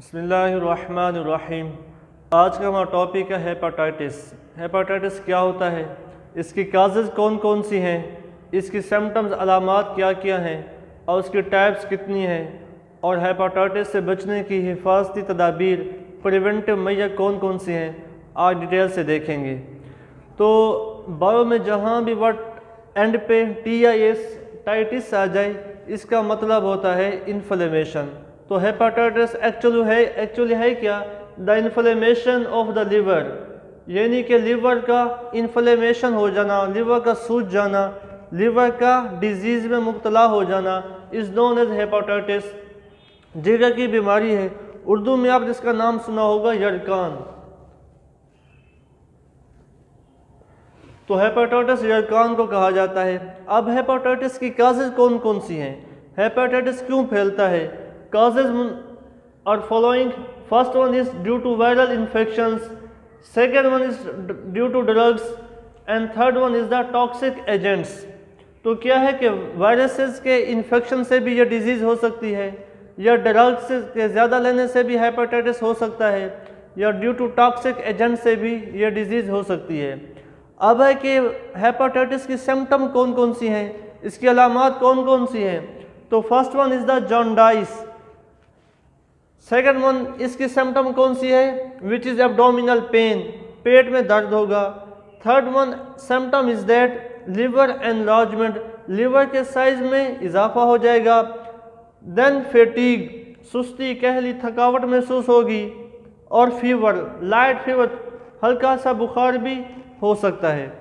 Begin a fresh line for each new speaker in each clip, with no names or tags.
बिस्मिल्लाहिर्रहमानिर्रहीम। आज का हमारा टॉपिक है हेपाटाइटिस। हेपाटाइटिस क्या होता है, इसकी काजेज़ कौन कौन सी हैं, इसकी सिम्टम्स अलामात क्या क्या हैं और उसकी टाइप्स कितनी हैं, और हेपाटाइटिस से बचने की हिफाजती तदाबीर प्रिवेंटिव मेजर कौन कौन सी हैं, आज डिटेल से देखेंगे। तो बायो में जहाँ भी वर्ड एंड पे TIS टाइटिस आ जाए, इसका मतलब होता है इन्फ्लेमेशन। तो हेपाटाइटिस एक्चुअली है क्या, the inflammation of the liver, यानी कि लिवर का इन्फ्लेमेशन हो जाना, लिवर का सूज जाना, लिवर का डिजीज़ में मुब्तला हो जाना इज़ नोन एज हेपाटाइटिस। जिगर की बीमारी है, उर्दू में आप जिसका नाम सुना होगा यरकान। तो हेपाटाइटिस यरकान को कहा जाता है। अब हेपाटाइटिस की काजेज़ कौन कौन सी हैं, हेपाटाइटिस क्यों फैलता है? Causes are following. First one is due to viral infections, second one is due to drugs, and third one is the toxic agents. तो क्या है कि वायरसेस के इन्फेक्शन से भी ये डिजीज़ हो सकती है, या ड्रग्स के ज़्यादा लेने से भी हेपाटाइटिस हो सकता है, या ड्यू टू टॉक्सिक एजेंट से भी ये डिजीज़ हो सकती है। अब है कि हेपाटाइटिस की सिम्टम कौन कौन सी हैं, इसकी अलामात कौन कौन सी हैं। तो first one is the jaundice. Second one, इसकी सिम्टम कौन सी है, विच इज़ एब्डोमिनल पेन, पेट में दर्द होगा। Third one symptom is that liver enlargement, liver के साइज में इजाफा हो जाएगा। देन फेटीग, सुस्ती, कहली, थकावट महसूस होगी। और फीवर, लाइट फीवर, हल्का सा बुखार भी हो सकता है।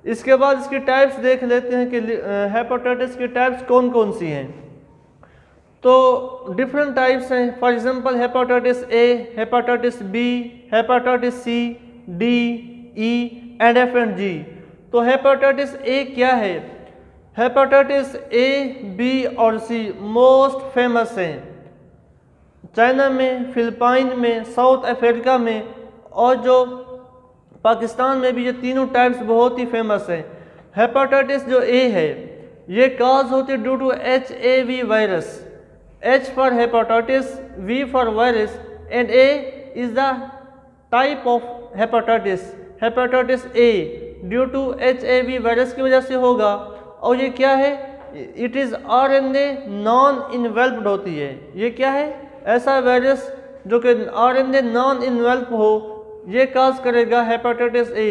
इसके बाद इसकी टाइप्स देख लेते हैं कि हेपाटाइटिस की टाइप्स कौन कौन सी हैं। तो डिफरेंट टाइप्स हैं। For example hepatitis A, hepatitis B, hepatitis C, D, E and F and G। तो हेपाटाइटिस ए क्या है? हेपाटाइटिस ए, बी और सी मोस्ट फेमस हैं चाइना में, फिलिपाइन में, साउथ अफ्रीका में, और जो पाकिस्तान में भी ये तीनों टाइप्स बहुत ही फेमस हैं। हेपाटाइटिस जो ए है, ये काज होती है due to HAV virus. H for hepatitis, V for virus, and A is the type of hepatitis, hepatitis A, due to HAV virus की वजह से होगा। और ये क्या है? It is RNA non enveloped होती है। ये क्या है? ऐसा वायरस जो कि RNA नॉन इन्वेल्प हो, ये काज करेगा हेपाटाइटिस ए।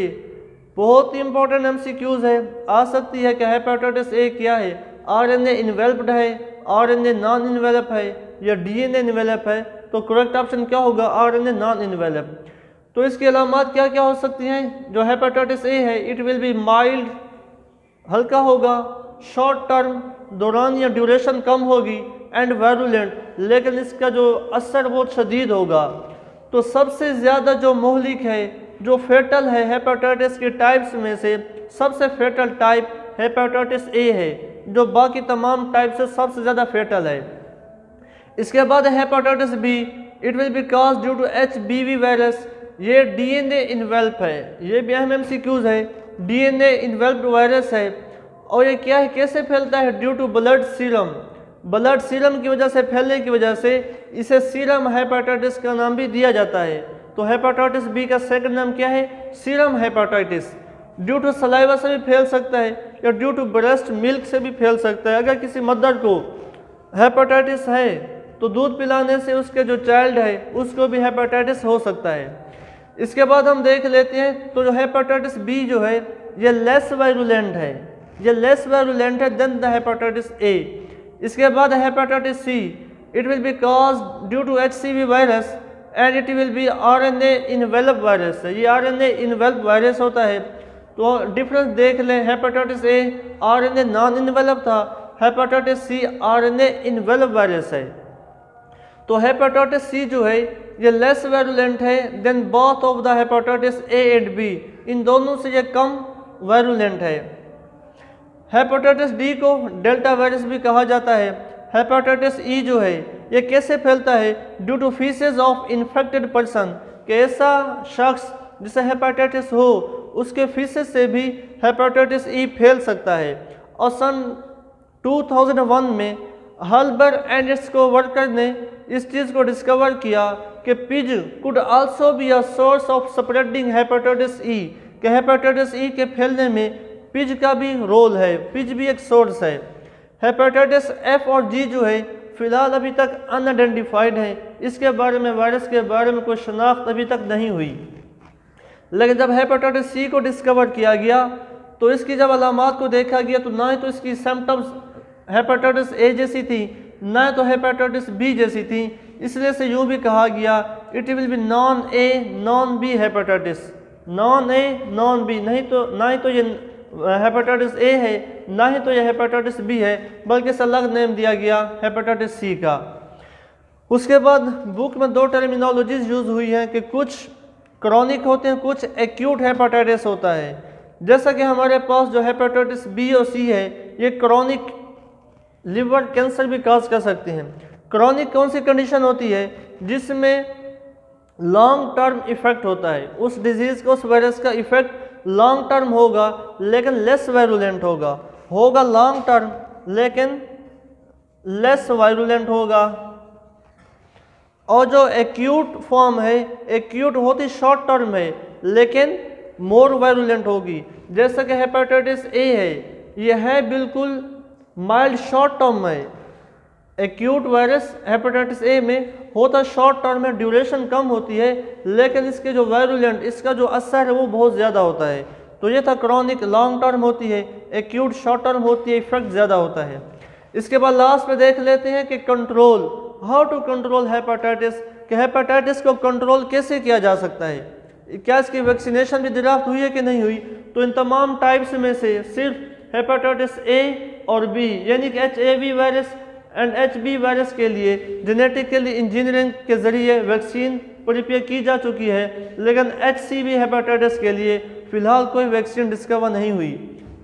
बहुत ही इंपॉर्टेंट MCQs है, आ सकती है कि हेपाटाइटिस ए क्या है, RNA इन्वेल्प्ड है, RNA नॉन इन्वेलप है, या DNA इन्वेलप है। तो करेक्ट ऑप्शन क्या होगा? RNA non envelope. तो इसकी अलामात क्या क्या हो सकती हैं? जो हेपाटाइटिस ए है, इट विल बी माइल्ड, हल्का होगा, शॉर्ट टर्म, दौरान या ड्यूरेशन कम होगी, एंड वायरुलेंट, लेकिन इसका जो असर बहुत शदीद होगा। तो सबसे ज़्यादा जो मोहलिक है, जो फेटल है हेपाटाइटिस के टाइप्स में से, सबसे फेटल टाइप हेपाटाइटिस ए है, जो बाकी तमाम टाइप से सबसे ज़्यादा फेटल है। इसके बाद hepatitis B, it will be cause due to HBV virus. ये DNA इन्वेल्प है, ये भी अहम MCQs है। DNA इन्वेल्प्ड वायरस है, और ये क्या है, कैसे फैलता है? Due to blood serum, blood serum की वजह से, फैलने की वजह से इसे सीरम हेपाटाइटिस का नाम भी दिया जाता है। तो हेपाटाइटिस बी का सेकंड नाम क्या है? Serum hepatitis. Due to saliva से भी फैल सकता है, या ड्यू टू ब्रेस्ट मिल्क से भी फैल सकता है। अगर किसी मदर को हेपाटाइटिस है, तो दूध पिलाने से उसके जो चाइल्ड है उसको भी हेपाटाइटिस हो सकता है। इसके बाद हम देख लेते हैं, तो जो हेपाटाइटिस बी जो है, ये लेस वायरुलेंट है, ये लेस वायरुलेंट है देन द हेपाटाइटिस ए। इसके बाद hepatitis C, it will be cause due to HCV virus, and it will be RNA envelope virus. ये RNA इन्वेल्प वायरस होता है। तो डिफरेंस देख लें, hepatitis A RNA non envelope था, hepatitis C RNA envelope virus है। तो hepatitis C जो है, ये लेस वायरुलेंट है than both of the hepatitis A and B, इन दोनों से ये कम वायरुलेंट है। हेपाटाइटिस डी को डेल्टा वायरस भी कहा जाता है। हेपाटाइटिस ई जो है, ये कैसे फैलता है? Due to faeces of infected person, कि ऐसा शख्स जिसे हेपाटाइटिस हो, उसके फीसेस से भी हेपाटाइटिस ई फैल सकता है। और सन 2001 में Halbur and its co worker ने इस चीज़ को डिस्कवर किया कि pigs could also be a source of spreading hepatitis E, कि हेपेटाइटिस ई के फैलने में पिज का भी रोल है, पिज भी एक सोर्स है। हेपेटाइटिस एफ और जी जो है फिलहाल अभी तक अनआइडेंटिफाइड है, इसके बारे में, वायरस के बारे में कोई शनाख्त अभी तक नहीं हुई। लेकिन जब हेपेटाइटिस सी को डिस्कवर किया गया तो इसकी जब अलामात को देखा गया तो ना ही तो इसकी सिम्टम्स हेपेटाइटिस ए जैसी थी, ना तो हेपेटाइटिस बी जैसी थी, इसलिए से यूँ भी कहा गया it will be non A non B hepatitis, non A non B, ना ही तो ये हेपेटाइटिस ए है, ना ही तो ये हेपेटाइटिस बी है, बल्कि इसे अलग नेम दिया गया हेपेटाइटिस सी का। उसके बाद बुक में 2 टर्मिनोलॉजीज यूज़ हुई हैं कि कुछ क्रॉनिक होते हैं, कुछ एक्यूट हेपेटाइटिस होता है। जैसा कि हमारे पास जो हेपेटाइटिस बी और सी है ये क्रॉनिक लिवर कैंसर भी काज कर सकते हैं। क्रॉनिक कौन सी कंडीशन होती है जिसमें लॉन्ग टर्म इफेक्ट होता है, उस डिजीज़ का, उस वायरस का इफेक्ट लॉन्ग टर्म होगा लेकिन लेस वायरुलेंट होगा लॉन्ग टर्म लेकिन लेस वायरुलेंट होगा। और जो एक्यूट फॉर्म है, एक्यूट होती शॉर्ट टर्म है लेकिन मोर वायरुलेंट होगी। जैसा कि हेपेटाइटिस ए है, यह है बिल्कुल माइल्ड शॉर्ट टर्म में, एक्यूट वायरस हेपेटाइटिस ए में होता शॉर्ट टर्म में, ड्यूरेशन कम होती है लेकिन इसके जो वायरुलेंट, इसका जो असर है वो बहुत ज़्यादा होता है। तो ये था क्रॉनिक लॉन्ग टर्म होती है, एक्यूट शॉर्ट टर्म होती है, इफेक्ट ज़्यादा होता है। इसके बाद लास्ट में देख लेते हैं कि control, how to control hepatitis, कि हेपेटाइटिस को कंट्रोल कैसे किया जा सकता है, क्या इसकी वैक्सीनेशन भी दरियाफ्त हुई है कि नहीं हुई। तो इन तमाम टाइप्स में से सिर्फ हेपेटाइटिस ए और बी यानी कि HAV virus and HB virus के लिए जेनेटिकली इंजीनियरिंग के ज़रिए वैक्सीन प्रिपेयर की जा चुकी है, लेकिन HCV हेपेटाइटिस के लिए फ़िलहाल कोई वैक्सीन डिस्कवर नहीं हुई।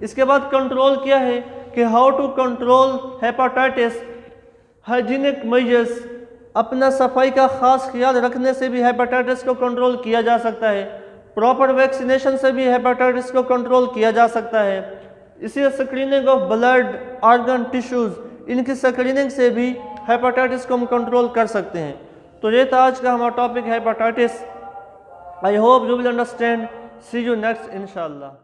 इसके बाद कंट्रोल क्या है कि how to control hepatitis, hygienic measures, अपना सफाई का ख़ास ख्याल रखने से भी हेपेटाइटिस को कंट्रोल किया जा सकता है, प्रॉपर वैक्सीनेशन से भी हेपेटाइटिस को कंट्रोल किया जा सकता है। इसी screening of blood, organ, tissues, इनकी स्क्रीनिंग से भी हेपेटाइटिस को हम कंट्रोल कर सकते हैं। तो ये था आज का हमारा topic hepatitis. I hope you will understand. See you next इंशाल्लाह।